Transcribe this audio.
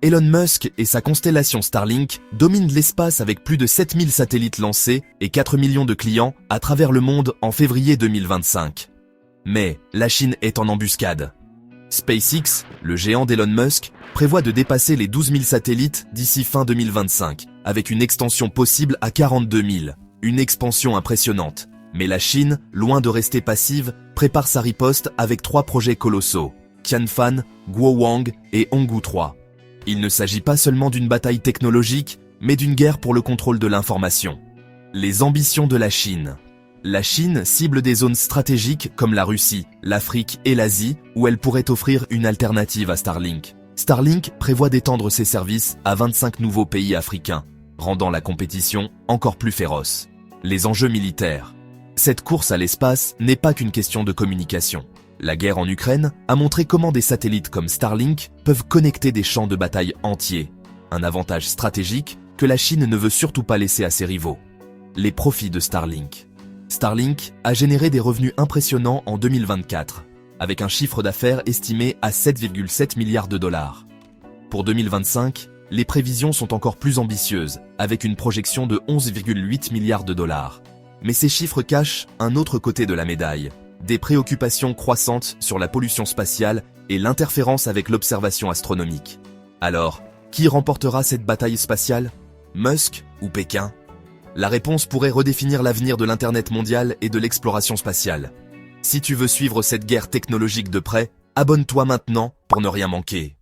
Elon Musk et sa constellation Starlink dominent l'espace avec plus de 7000 satellites lancés et 4 millions de clients à travers le monde en février 2025. Mais la Chine est en embuscade. SpaceX, le géant d'Elon Musk, prévoit de dépasser les 12 000 satellites d'ici fin 2025, avec une extension possible à 42 000. Une expansion impressionnante. Mais la Chine, loin de rester passive, prépare sa riposte avec 3 projets colossaux. Tianfan, Guowang et Honggu 3. Il ne s'agit pas seulement d'une bataille technologique, mais d'une guerre pour le contrôle de l'information. Les ambitions de la Chine. La Chine cible des zones stratégiques comme la Russie, l'Afrique et l'Asie, où elle pourrait offrir une alternative à Starlink. Starlink prévoit d'étendre ses services à 25 nouveaux pays africains, rendant la compétition encore plus féroce. Les enjeux militaires. Cette course à l'espace n'est pas qu'une question de communication. La guerre en Ukraine a montré comment des satellites comme Starlink peuvent connecter des champs de bataille entiers. Un avantage stratégique que la Chine ne veut surtout pas laisser à ses rivaux. Les profits de Starlink. Starlink a généré des revenus impressionnants en 2024, avec un chiffre d'affaires estimé à 7,7 milliards de dollars. Pour 2025, les prévisions sont encore plus ambitieuses, avec une projection de 11,8 milliards de dollars. Mais ces chiffres cachent un autre côté de la médaille. Des préoccupations croissantes sur la pollution spatiale et l'interférence avec l'observation astronomique. Alors, qui remportera cette bataille spatiale? Musk ou Pékin? La réponse pourrait redéfinir l'avenir de l'Internet mondial et de l'exploration spatiale. Si tu veux suivre cette guerre technologique de près, abonne-toi maintenant pour ne rien manquer.